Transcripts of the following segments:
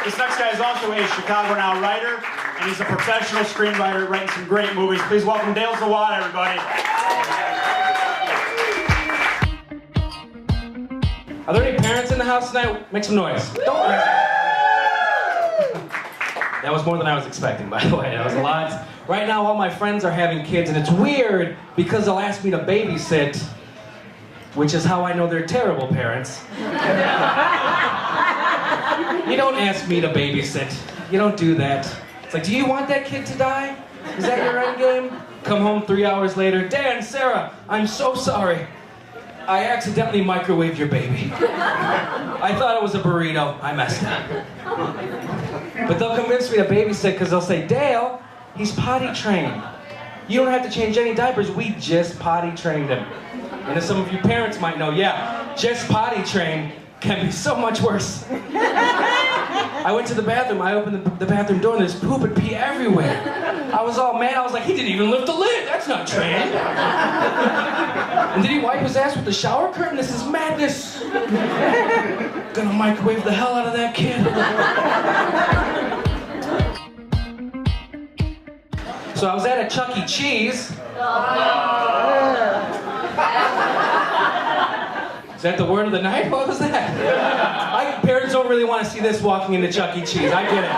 This next guy is also a ChicagoNow writer, and he's a professional screenwriter writing some great movies. Please welcome Dale Zawada, everybody. Are there any parents in the house tonight? Make some noise. Don't. That was more than I was expecting, by the way. That was a lot. Right now, all my friends are having kids, and it's weird because they'll ask me to babysit, which is how I know they're terrible parents. You don't ask me to babysit. You don't do that. It's like, do you want that kid to die? Is that your end game? Come home 3 hours later. Dan, Sarah, I'm so sorry. I accidentally microwaved your baby. I thought it was a burrito. I messed up. But they'll convince me to babysit because they'll say, Dale, he's potty trained. You don't have to change any diapers. We just potty trained him. And as some of you parents might know, yeah, just potty trained can be so much worse. I went to the bathroom, I opened the bathroom door, and there's poop and pee everywhere. I was all mad, I was like, he didn't even lift the lid, that's not trained. And did he wipe his ass with the shower curtain? This is madness. Gonna microwave the hell out of that kid. So I was at a Chuck E. Cheese. Is that the word of the night? What was that? Parents don't really want to see this walking into Chuck E. Cheese. I get it.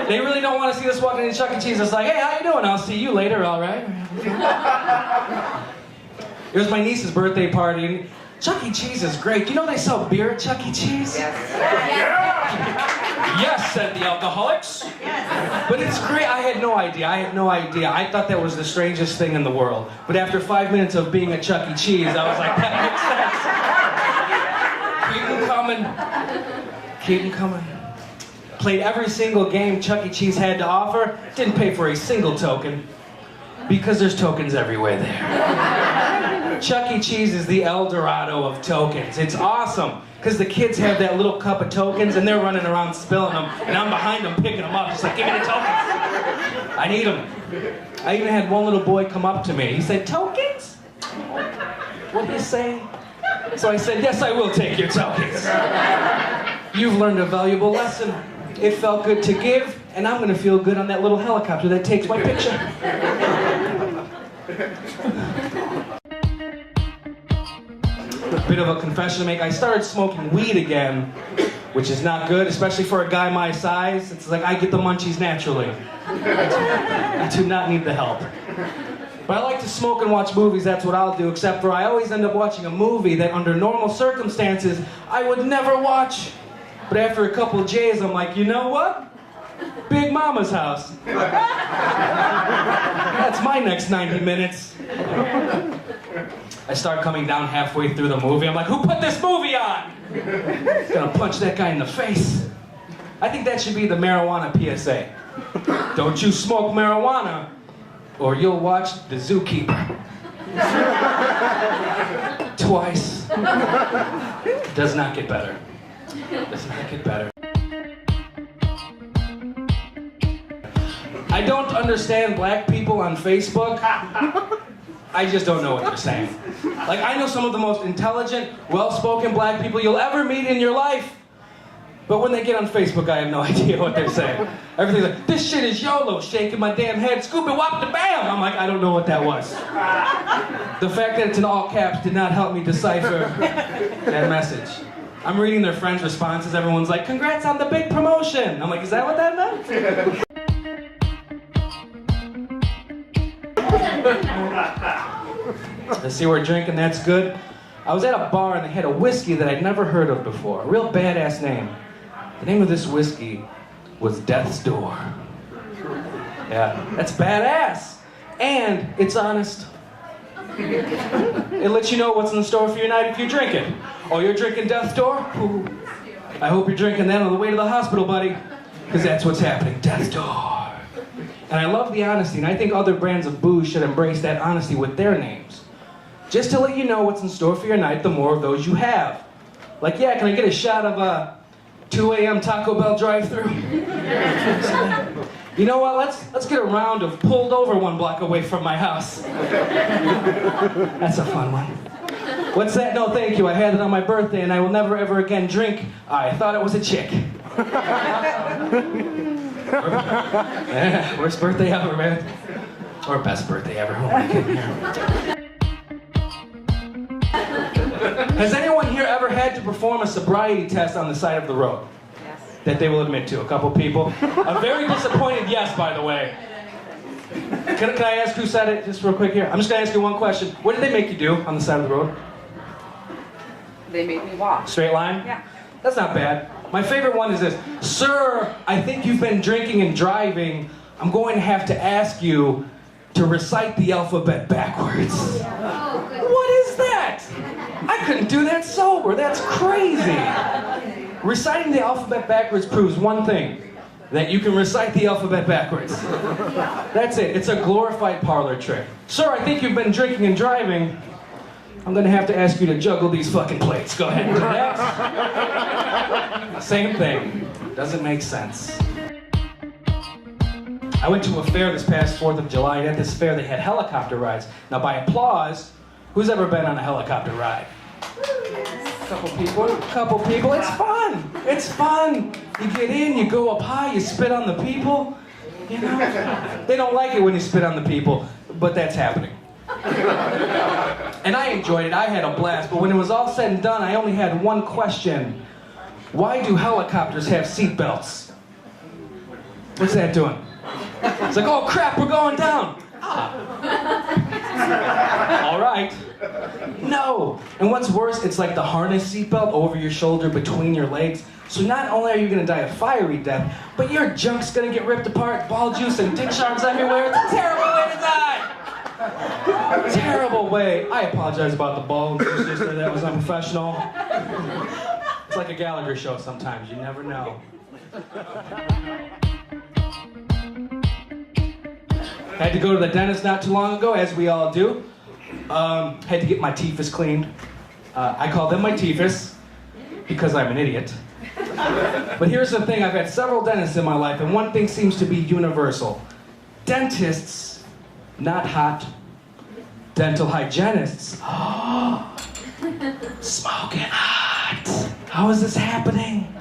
They really don't want to see this walking into Chuck E. Cheese. It's like, hey, how you doing? I'll see you later, all right? It was my niece's birthday party, and Chuck E. Cheese is great. You know they sell beer at Chuck E. Cheese? Yes, said the alcoholics. But it's great. I had no idea. I thought that was the strangest thing in the world. But after 5 minutes of being at Chuck E. Cheese, I was like, that makes sense. Keep them coming. Keep them coming. Played every single game Chuck E. Cheese had to offer. Didn't pay for a single token. Because there's tokens everywhere there. Chuck E. Cheese is the El Dorado of tokens. It's awesome. Because the kids have that little cup of tokens and they're running around spilling them. And I'm behind them picking them up. Just like, give me the tokens. I need them. I even had one little boy come up to me. He said, tokens? What did he say? So I said, yes, I will take your tokens. You've learned a valuable lesson. It felt good to give, and I'm going to feel good on that little helicopter that takes my picture. A bit of a confession to make. I started smoking weed again, which is not good, especially for a guy my size. It's like I get the munchies naturally. I do not need the help. But I like to smoke and watch movies, that's what I'll do, except for I always end up watching a movie that under normal circumstances I would never watch. But after a couple of J's, I'm like, you know what? Big Mama's house. That's my next 90 minutes. I start coming down halfway through the movie. I'm like, who put this movie on? Gonna punch that guy in the face. I think that should be the marijuana PSA. Don't you smoke marijuana, or you'll watch The Zookeeper. Twice. Does not get better. Does not get better. I don't understand black people on Facebook. I just don't know what they're saying. Like, I know some of the most intelligent, well-spoken black people you'll ever meet in your life. But when they get on Facebook, I have no idea what they're saying. Everything's like, this shit is YOLO, shaking my damn head, scooping wop da bam. I'm like, I don't know what that was. The fact that it's in all caps did not help me decipher that message. I'm reading their friends' responses. Everyone's like, congrats on the big promotion. I'm like, is that what that meant? Let's see, we're drinking, that's good. I was at a bar and they had a whiskey that I'd never heard of before. A real badass name. The name of this whiskey was Death's Door. Yeah, that's badass. And it's honest. It lets you know what's in store for your night if you drink it. Oh, you're drinking Death's Door? Ooh. I hope you're drinking that on the way to the hospital, buddy. Because that's what's happening, Death's Door. And I love the honesty, and I think other brands of booze should embrace that honesty with their names. Just to let you know what's in store for your night, the more of those you have. Like, yeah, can I get a shot of a 2 a.m. Taco Bell drive-thru? You know what, let's get a round of pulled over 1 block away from my house. That's a fun one. What's that? No, thank you. I had it on my birthday and I will never ever again drink. I thought it was a chick. Yeah, worst birthday ever, man. Or best birthday ever. Who am I kidding here? Has anyone here ever had to perform a sobriety test on the side of the road? Yes. That they will admit to, a couple people. A very disappointed yes, by the way. Can I ask who said it, just real quick here? I'm just gonna ask you one question. What did they make you do on the side of the road? They made me walk. Straight line? Yeah. That's not bad. My favorite one is this. Sir, I think you've been drinking and driving. I'm going to have to ask you to recite the alphabet backwards. What is that? I couldn't do that sober. That's crazy. Reciting the alphabet backwards proves one thing. That you can recite the alphabet backwards. That's it. It's a glorified parlor trick. Sir, I think you've been drinking and driving. I'm gonna have to ask you to juggle these fucking plates. Go ahead and do that. Same thing. Doesn't make sense. I went to a fair this past 4th of July, and at this fair they had helicopter rides. Now by applause, who's ever been on a helicopter ride? Couple people. It's fun. It's fun. You get in, you go up high, you spit on the people. You know, they don't like it when you spit on the people, but that's happening. And I enjoyed it. I had a blast. But when it was all said and done, I only had one question. Why do helicopters have seat belts? What's that doing? It's like, oh crap, we're going down. All right. No. And what's worse, it's like the harness seatbelt over your shoulder between your legs. So not only are you gonna die a fiery death, but your junk's gonna get ripped apart, ball juice and dick sharks everywhere. It's a terrible way to die. Terrible way. I apologize about the ball juice just there. That was unprofessional. It's like a Gallagher show sometimes. You never know. Had to go to the dentist not too long ago, as we all do. Had to get my teethus cleaned. I call them my teethus because I'm an idiot. But here's the thing, I've had several dentists in my life, and one thing seems to be universal. Dentists, not hot. Dental hygienists, smoking hot. How is this happening?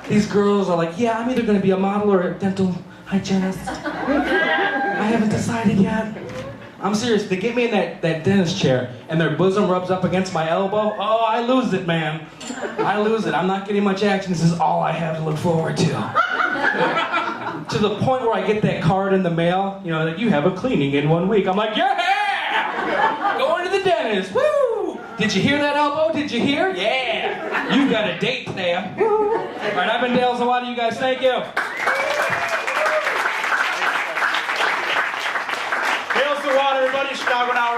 These girls are like, yeah, I'm either going to be a model or a dental hygienist. I haven't decided yet. I'm serious. They get me in that dentist chair and their bosom rubs up against my elbow. Oh, I lose it, man. I lose it. I'm not getting much action. This is all I have to look forward to. To the point where I get that card in the mail, you know, that you have a cleaning in 1 week. I'm like, yeah! Going to the dentist. Woo! Did you hear that, elbow? Did you hear? Yeah! You've got a date there. Woo! All right, I've been Dale Zawada. You guys, thank you. Dale Zawada, everybody, Chicago Now.